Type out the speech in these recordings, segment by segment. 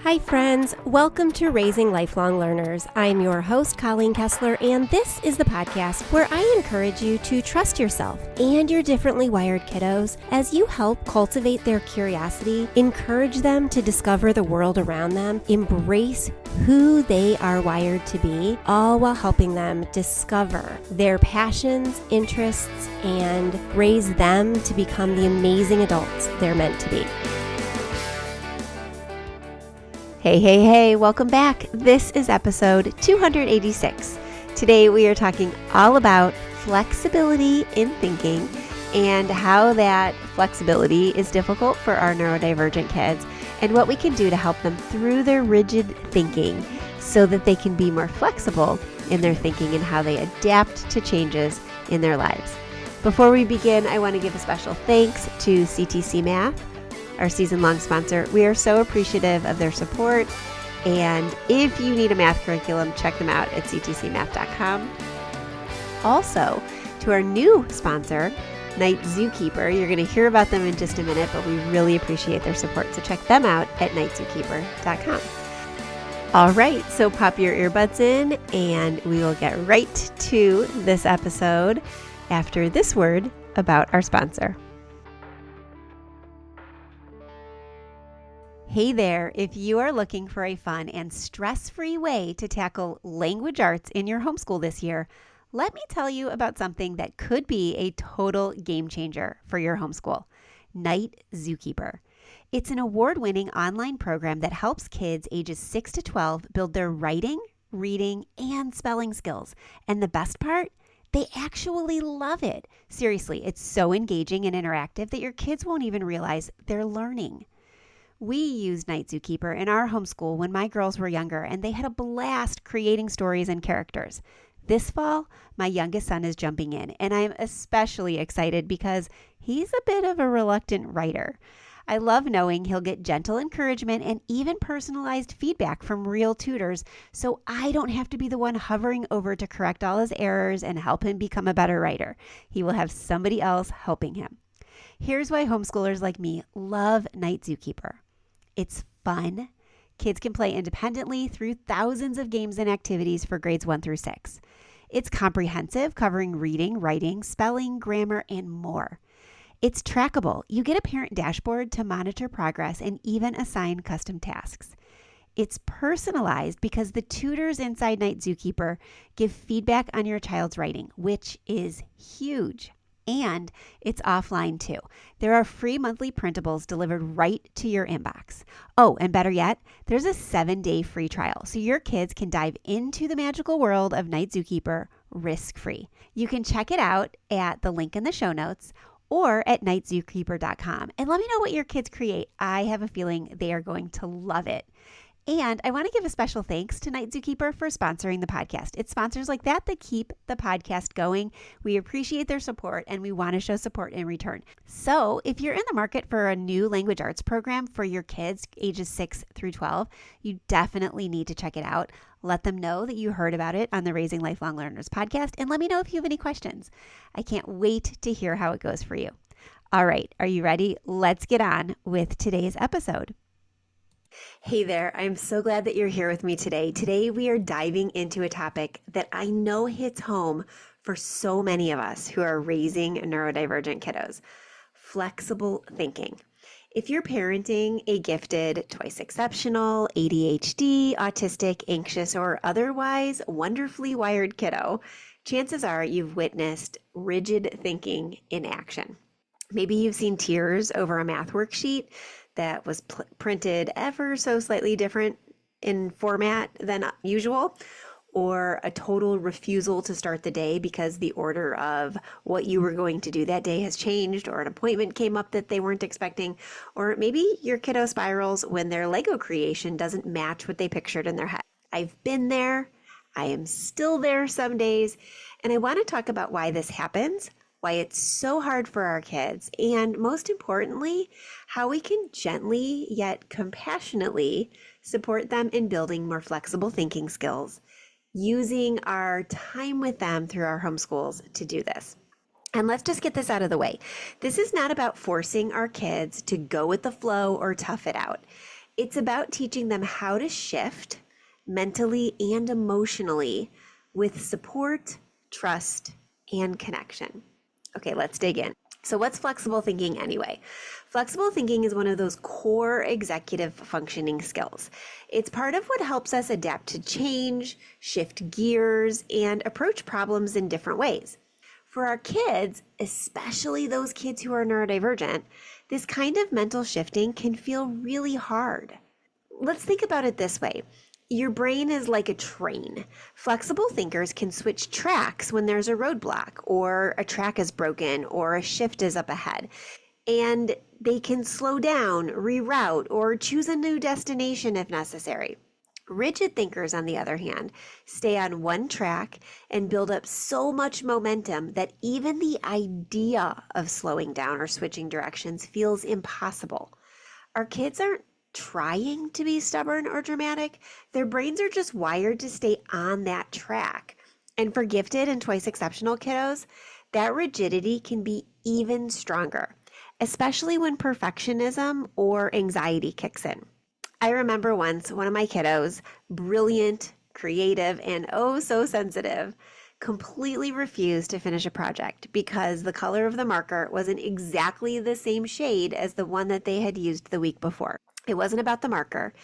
Hi friends, welcome to Raising Lifelong Learners. I'm your host, Colleen Kessler, and this is the podcast where I encourage you to trust yourself and your differently wired kiddos as you help cultivate their curiosity, encourage them to discover the world around them, embrace who they are wired to be, all while helping them discover their passions, interests, and raise them to become the amazing adults they're meant to be. Hey, welcome back. This is episode 286. Today we are talking all about flexibility in thinking and how that flexibility is difficult for our neurodivergent kids and what we can do to help them through their rigid thinking so that they can be more flexible in their thinking and how they adapt to changes in their lives. Before we begin, I want to give a special thanks to CTC Math, our season-long sponsor. We are so appreciative of their support. And if you need a math curriculum, check them out at ctcmath.com. Also, to our new sponsor, Night Zookeeper. You're going to hear about them in just a minute, but we really appreciate their support. So check them out at nightzookeeper.com. All right, so pop your earbuds in and we will get right to this episode after this word about our sponsor. Hey there, if you are looking for a fun and stress-free way to tackle language arts in your homeschool this year, let me tell you about something that could be a total game changer for your homeschool, Night Zookeeper. It's an award-winning online program that helps kids ages 6 to 12 build their writing, reading, and spelling skills. And the best part? They actually love it. Seriously, it's so engaging and interactive that your kids won't even realize they're learning. We used Night Zookeeper in our homeschool when my girls were younger, and they had a blast creating stories and characters. This fall, my youngest son is jumping in, and I'm especially excited because he's a bit of a reluctant writer. I love knowing he'll get gentle encouragement and even personalized feedback from real tutors, so I don't have to be the one hovering over to correct all his errors and help him become a better writer. He will have somebody else helping him. Here's why homeschoolers like me love Night Zookeeper. It's fun. Kids can play independently through thousands of games and activities for grades 1 through 6. It's comprehensive, covering reading, writing, spelling, grammar, and more. It's trackable. You get a parent dashboard to monitor progress and even assign custom tasks. It's personalized because the tutors inside Night Zookeeper give feedback on your child's writing, which is huge. And it's offline too. There are free monthly printables delivered right to your inbox. Oh, and better yet, there's a 7-day free trial, so your kids can dive into the magical world of Night Zookeeper risk-free. You can check it out at the link in the show notes or at nightzookeeper.com. And let me know what your kids create. I have a feeling they are going to love it. And I want to give a special thanks to Night Zookeeper for sponsoring the podcast. It's sponsors like that keep the podcast going. We appreciate their support and we want to show support in return. So if you're in the market for a new language arts program for your kids ages 6 through 12, you definitely need to check it out. Let them know that you heard about it on the Raising Lifelong Learners podcast and let me know if you have any questions. I can't wait to hear how it goes for you. All right, are you ready? Let's get on with today's episode. Hey there, I'm so glad that you're here with me today. Today we are diving into a topic that I know hits home for so many of us who are raising neurodivergent kiddos, flexible thinking. If you're parenting a gifted, twice exceptional, ADHD, autistic, anxious, or otherwise wonderfully wired kiddo, chances are you've witnessed rigid thinking in action. Maybe you've seen tears over a math worksheet that was printed ever so slightly different in format than usual, or a total refusal to start the day because the order of what you were going to do that day has changed, or an appointment came up that they weren't expecting, or maybe your kiddo spirals when their Lego creation doesn't match what they pictured in their head. I've been there. I am still there some days, and I want to talk about why this happens, why it's so hard for our kids, and most importantly, how we can gently yet compassionately support them in building more flexible thinking skills, using our time with them through our homeschools to do this. And let's just get this out of the way. This is not about forcing our kids to go with the flow or tough it out. It's about teaching them how to shift mentally and emotionally with support, trust, and connection. Okay, let's dig in. So what's flexible thinking anyway? Flexible thinking is one of those core executive functioning skills. It's part of what helps us adapt to change, shift gears, and approach problems in different ways. For our kids, especially those kids who are neurodivergent, this kind of mental shifting can feel really hard. Let's think about it this way. Your brain is like a train. Flexible thinkers can switch tracks when there's a roadblock, or a track is broken, or a shift is up ahead. And they can slow down, reroute, or choose a new destination if necessary. Rigid thinkers, on the other hand, stay on one track and build up so much momentum that even the idea of slowing down or switching directions feels impossible. Our kids aren't trying to be stubborn or dramatic. Their brains are just wired to stay on that track. And for gifted and twice exceptional kiddos, that rigidity can be even stronger, especially when perfectionism or anxiety kicks in. I remember once one of my kiddos, brilliant, creative, and oh so sensitive, completely refused to finish a project because the color of the marker wasn't exactly the same shade as the one that they had used the week before. It wasn't about the marker.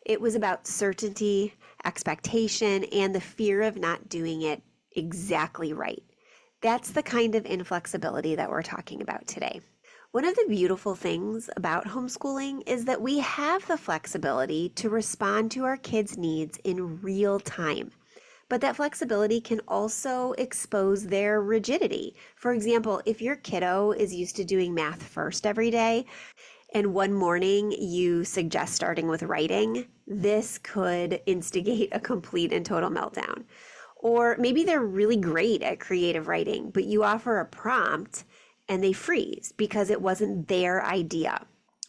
It was about certainty, expectation, and the fear of not doing it exactly right. That's the kind of inflexibility that we're talking about today. One of the beautiful things about homeschooling is that we have the flexibility to respond to our kids' needs in real time. But that flexibility can also expose their rigidity. For example, if your kiddo is used to doing math first every day, and one morning you suggest starting with writing, this could instigate a complete and total meltdown. Or maybe they're really great at creative writing, but you offer a prompt and they freeze because it wasn't their idea.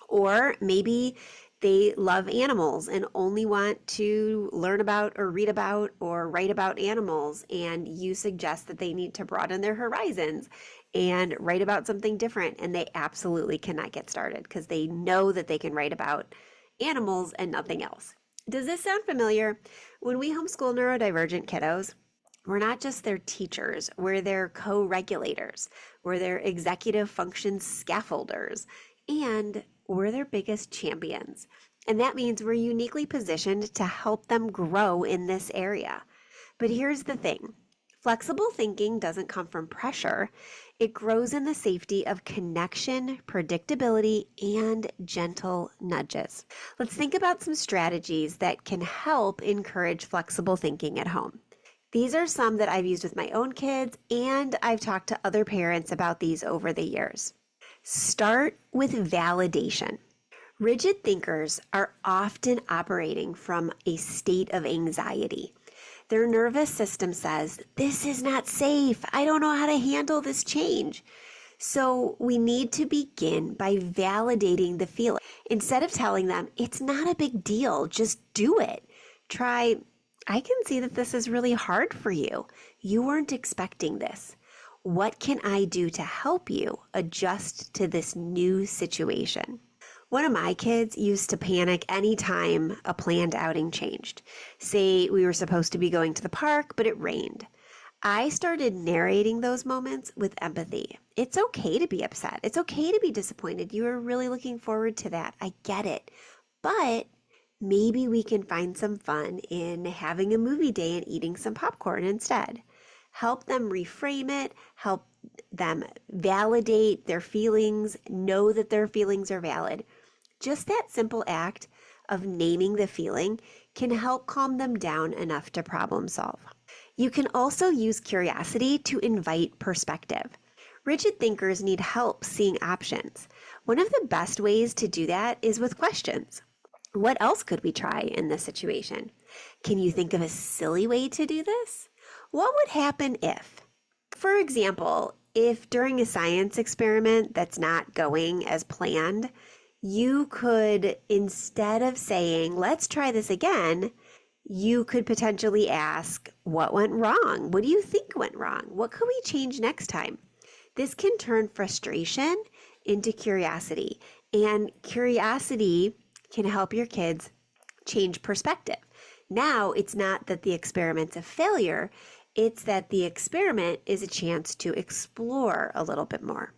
Or maybe they love animals and only want to learn about or read about or write about animals, and you suggest that they need to broaden their horizons and write about something different, and they absolutely cannot get started because they know that they can write about animals and nothing else. Does this sound familiar? When we homeschool neurodivergent kiddos, we're not just their teachers, we're their co-regulators, we're their executive function scaffolders, and we're their biggest champions. And that means we're uniquely positioned to help them grow in this area. But here's the thing. Flexible thinking doesn't come from pressure. It grows in the safety of connection, predictability, and gentle nudges. Let's think about some strategies that can help encourage flexible thinking at home. These are some that I've used with my own kids, and I've talked to other parents about these over the years. Start with validation. Rigid thinkers are often operating from a state of anxiety. Their nervous system says, this is not safe. I don't know how to handle this change. So we need to begin by validating the feeling. Instead of telling them, it's not a big deal, just do it. Try, I can see that this is really hard for you. You weren't expecting this. What can I do to help you adjust to this new situation? One of my kids used to panic anytime a planned outing changed. Say we were supposed to be going to the park, but it rained. I started narrating those moments with empathy. It's okay to be upset. It's okay to be disappointed. You are really looking forward to that. I get it. But maybe we can find some fun in having a movie day and eating some popcorn instead. Help them reframe it, help them validate their feelings, know that their feelings are valid. Just that simple act of naming the feeling can help calm them down enough to problem solve. You can also use curiosity to invite perspective. Rigid thinkers need help seeing options. One of the best ways to do that is with questions. What else could we try in this situation? Can you think of a silly way to do this? What would happen if? For example, if during a science experiment that's not going as planned, you could, instead of saying, let's try this again, you could potentially ask, what went wrong? What do you think went wrong? What could we change next time? This can turn frustration into curiosity, and curiosity can help your kids change perspective. Now, it's not that the experiment's a failure, it's that the experiment is a chance to explore a little bit more.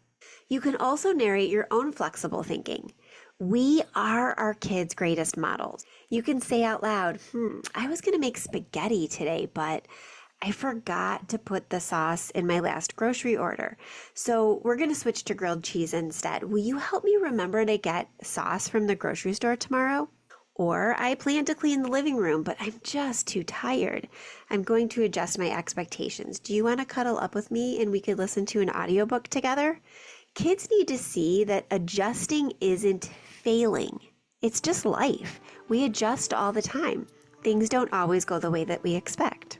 You can also narrate your own flexible thinking. We are our kids' greatest models. You can say out loud, I was going to make spaghetti today, but I forgot to put the sauce in my last grocery order. So we're going to switch to grilled cheese instead. Will you help me remember to get sauce from the grocery store tomorrow? Or I plan to clean the living room, but I'm just too tired. I'm going to adjust my expectations. Do you want to cuddle up with me and we could listen to an audiobook together? Kids need to see that adjusting isn't failing. It's just life. We adjust all the time. Things don't always go the way that we expect.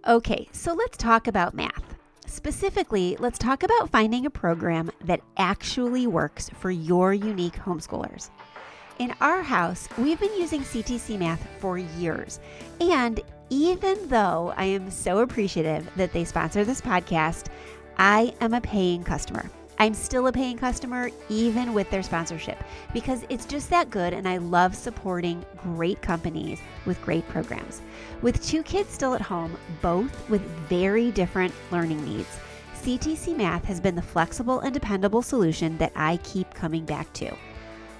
Okay, so let's talk about math. Specifically, let's talk about finding a program that actually works for your unique homeschoolers. In our house, we've been using CTC Math for years. And even though I am so appreciative that they sponsor this podcast, I am a paying customer. I'm still a paying customer even with their sponsorship because it's just that good and I love supporting great companies with great programs. With 2 kids still at home, both with very different learning needs, CTC Math has been the flexible and dependable solution that I keep coming back to.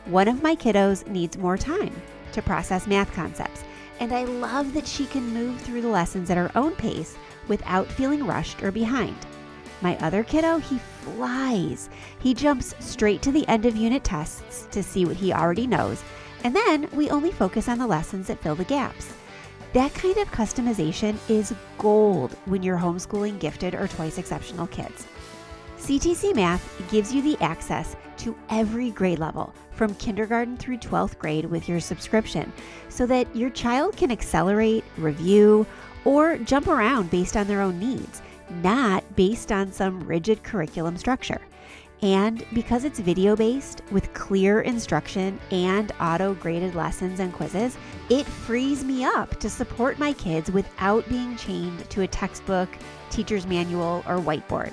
One of my kiddos needs more time to process math concepts, and I love that she can move through the lessons at her own pace without feeling rushed or behind. My other kiddo, he flies. He jumps straight to the end of unit tests to see what he already knows, and then we only focus on the lessons that fill the gaps. That kind of customization is gold when you're homeschooling gifted or twice exceptional kids. CTC Math gives you the access to every grade level, from kindergarten through 12th grade with your subscription, so that your child can accelerate, review, or jump around based on their own needs, not based on some rigid curriculum structure. And because it's video-based with clear instruction and auto-graded lessons and quizzes, it frees me up to support my kids without being chained to a textbook, teacher's manual, or whiteboard.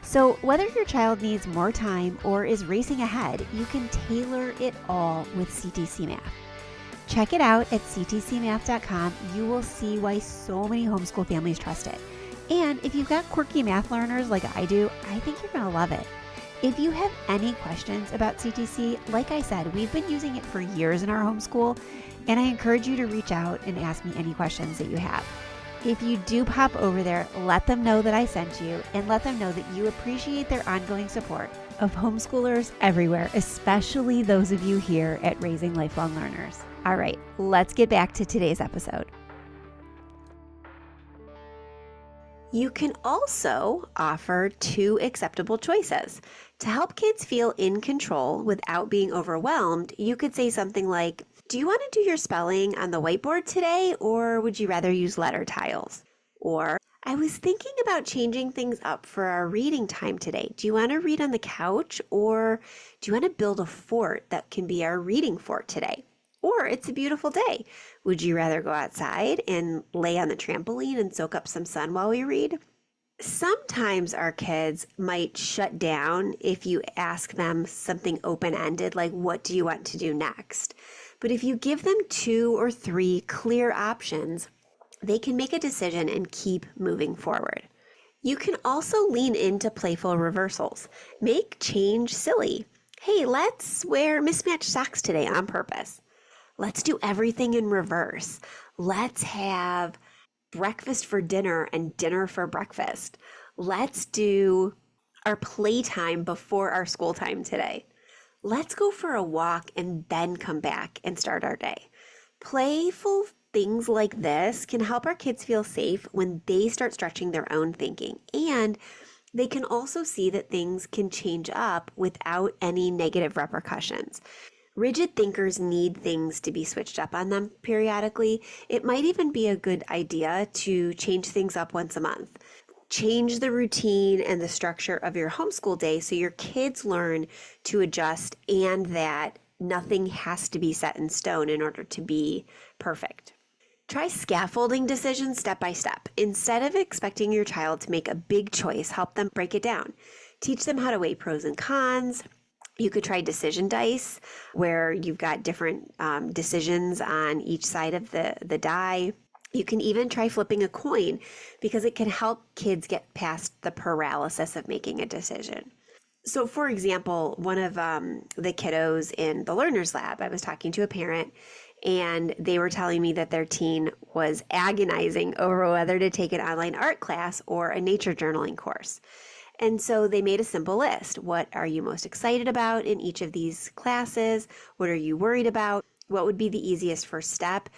So whether your child needs more time or is racing ahead, you can tailor it all with CTC Math. Check it out at ctcmath.com. You will see why so many homeschool families trust it. And if you've got quirky math learners like I do, I think you're going to love it. If you have any questions about CTC, like I said, we've been using it for years in our homeschool, and I encourage you to reach out and ask me any questions that you have. If you do pop over there, let them know that I sent you and let them know that you appreciate their ongoing support of homeschoolers everywhere, especially those of you here at Raising Lifelong Learners. All right, let's get back to today's episode. You can also offer 2 acceptable choices. To help kids feel in control without being overwhelmed, you could say something like, do you want to do your spelling on the whiteboard today, or would you rather use letter tiles? Or, I was thinking about changing things up for our reading time today. Do you want to read on the couch, or do you want to build a fort that can be our reading fort today? Or, it's a beautiful day. Would you rather go outside and lay on the trampoline and soak up some sun while we read? Sometimes our kids might shut down if you ask them something open-ended, like, what do you want to do next? But if you give them 2 or 3 clear options, they can make a decision and keep moving forward. You can also lean into playful reversals. Make change silly. Hey, let's wear mismatched socks today on purpose. Let's do everything in reverse. Let's have breakfast for dinner and dinner for breakfast. Let's do our playtime before our school time today. Let's go for a walk and then come back and start our day. Playful things like this can help our kids feel safe when they start stretching their own thinking. And they can also see that things can change up without any negative repercussions. Rigid thinkers need things to be switched up on them periodically. It might even be a good idea to change things up once a month. Change the routine and the structure of your homeschool day so your kids learn to adjust and that nothing has to be set in stone in order to be perfect. Try scaffolding decisions step by step. Instead of expecting your child to make a big choice, help them break it down. Teach them how to weigh pros and cons, You could try decision dice, where you've got different decisions on each side of the die. You can even try flipping a coin because it can help kids get past the paralysis of making a decision. So, for example, one of the kiddos in the Learners Lab, I was talking to a parent, and they were telling me that their teen was agonizing over whether to take an online art class or a nature journaling course. And so they made a simple list. What are you most excited about in each of these classes? What are you worried about? What would be the easiest first step?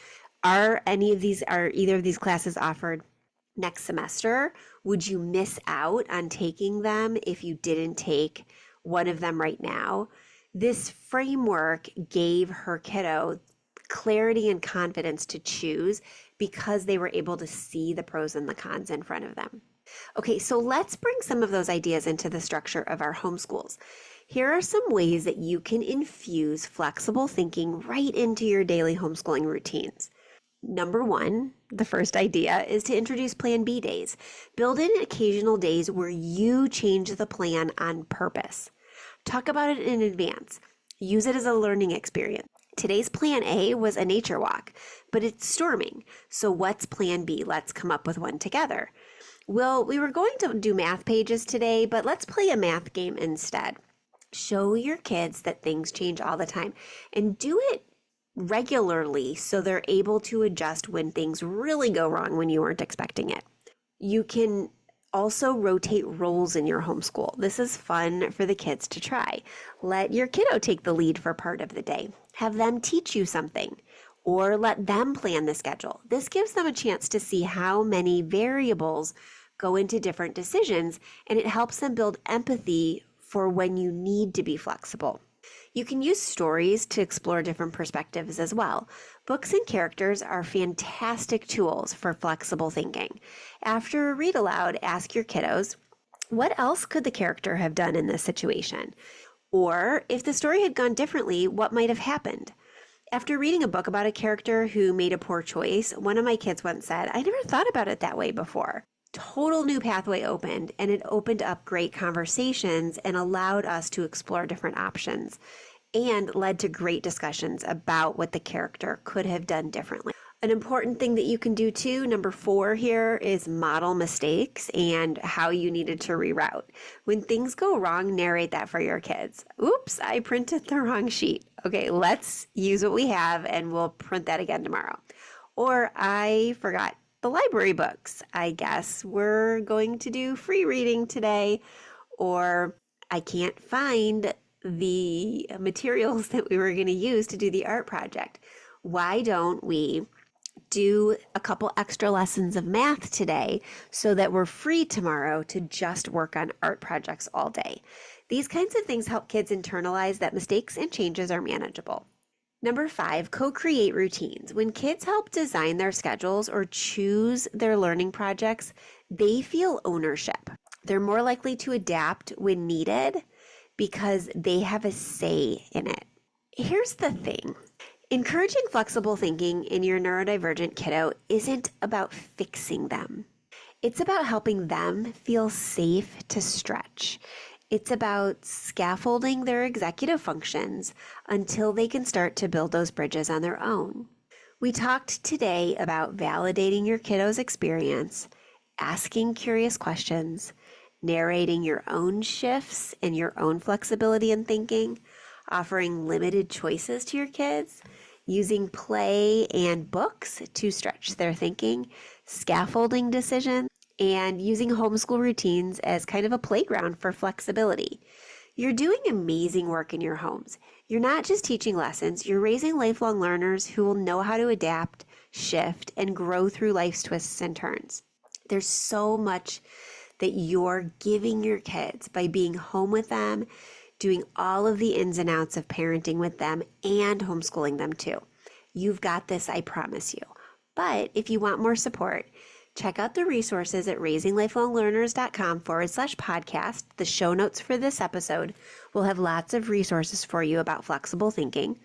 Are either of these classes offered next semester? Would you miss out on taking them if you didn't take one of them right now? This framework gave her kiddo clarity and confidence to choose because they were able to see the pros and the cons in front of them. Okay, so let's bring some of those ideas into the structure of our homeschools. Here are some ways that you can infuse flexible thinking right into your daily homeschooling routines. Number one, the first idea is to introduce Plan B days. Build in occasional days where you change the plan on purpose. Talk about it in advance. Use it as a learning experience. Today's Plan A was a nature walk, but it's storming. So what's Plan B? Let's come up with one together. Well, we were going to do math pages today, but let's play a math game instead. Show your kids that things change all the time and do it regularly so they're able to adjust when things really go wrong when you weren't expecting it. You can also rotate roles in your homeschool. This is fun for the kids to try. Let your kiddo take the lead for part of the day. Have them teach you something, or let them plan the schedule. This gives them a chance to see how many variables go into different decisions, and it helps them build empathy for when you need to be flexible. You can use stories to explore different perspectives as well. Books and characters are fantastic tools for flexible thinking. After a read aloud, ask your kiddos, what else could the character have done in this situation? Or if the story had gone differently, what might have happened? After reading a book about a character who made a poor choice, one of my kids once said, I never thought about it that way before. Total new pathway opened, and it opened up great conversations and allowed us to explore different options and led to great discussions about what the character could have done differently. An important thing that you can do too, number 4 here, is model mistakes and how you needed to reroute. When things go wrong, narrate that for your kids. Oops, I printed the wrong sheet. Okay, let's use what we have and we'll print that again tomorrow. Or I forgot the library books. I guess we're going to do free reading today. Or I can't find the materials that we were going to use to do the art project. Why don't we do a couple extra lessons of math today so that we're free tomorrow to just work on art projects all day? These kinds of things help kids internalize that mistakes and changes are manageable. Number 5, co-create routines. When kids help design their schedules or choose their learning projects, they feel ownership. They're more likely to adapt when needed because they have a say in it. Here's the thing. Encouraging flexible thinking in your neurodivergent kiddo isn't about fixing them. It's about helping them feel safe to stretch. It's about scaffolding their executive functions until they can start to build those bridges on their own. We talked today about validating your kiddo's experience, asking curious questions, narrating your own shifts and your own flexibility in thinking, offering limited choices to your kids, using play and books to stretch their thinking, scaffolding decisions, and using homeschool routines as kind of a playground for flexibility. You're doing amazing work in your homes. You're not just teaching lessons, you're raising lifelong learners who will know how to adapt, shift, and grow through life's twists and turns. There's so much that you're giving your kids by being home with them, doing all of the ins and outs of parenting with them, and homeschooling them too. You've got this, I promise you. But if you want more support, check out the resources at raisinglifelonglearners.com/podcast. The show notes for this episode will have lots of resources for you about flexible thinking.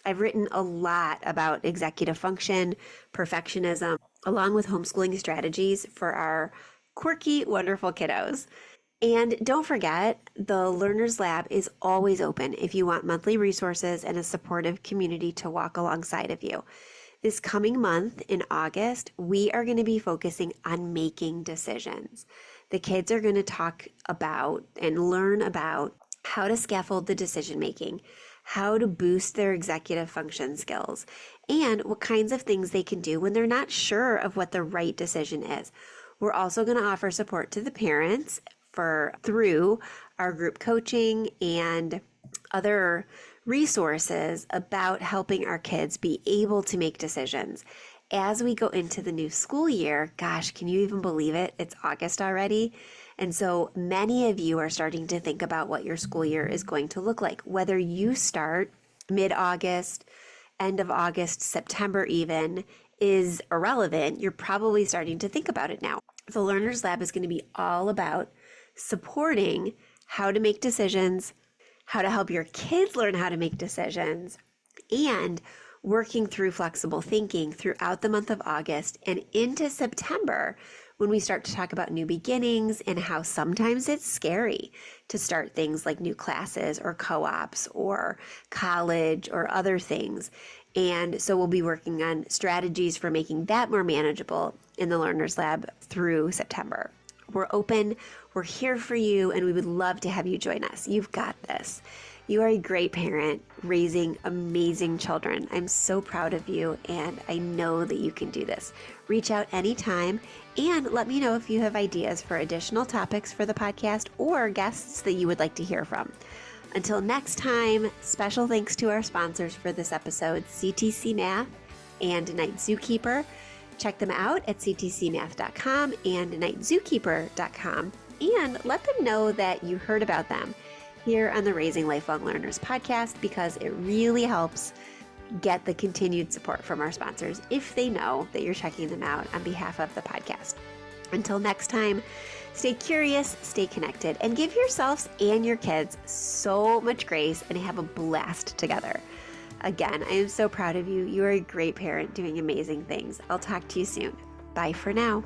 I've written a lot about executive function, perfectionism, along with homeschooling strategies for our quirky, wonderful kiddos. And don't forget, the Learners Lab is always open if you want monthly resources and a supportive community to walk alongside of you. This coming month in August, we are going to be focusing on making decisions. The kids are going to talk about and learn about how to scaffold the decision making, how to boost their executive function skills, and what kinds of things they can do when they're not sure of what the right decision is. We're also going to offer support to the parents through our group coaching and other resources about helping our kids be able to make decisions. As we go into the new school year, gosh, can you even believe it? It's August already. And so many of you are starting to think about what your school year is going to look like. Whether you start mid-August, end of August, September even, is irrelevant. You're probably starting to think about it now. The Learners Lab is going to be all about supporting how to make decisions, how to help your kids learn how to make decisions, and working through flexible thinking throughout the month of August and into September, when we start to talk about new beginnings and how sometimes it's scary to start things like new classes or co-ops or college or other things. And so we'll be working on strategies for making that more manageable in the Learners Lab through September. We're open, we're here for you, and we would love to have you join us. You've got this. You are a great parent raising amazing children. I'm so proud of you, and I know that you can do this. Reach out anytime and let me know if you have ideas for additional topics for the podcast or guests that you would like to hear from. Until next time, special thanks to our sponsors for this episode, CTC Math and Night Zookeeper. Check them out at ctcmath.com and nightzookeeper.com and let them know that you heard about them here on the Raising Lifelong Learners podcast, because it really helps get the continued support from our sponsors if they know that you're checking them out on behalf of the podcast. Until next time, stay curious, stay connected, and give yourselves and your kids so much grace and have a blast together. Again, I am so proud of you. You are a great parent doing amazing things. I'll talk to you soon. Bye for now.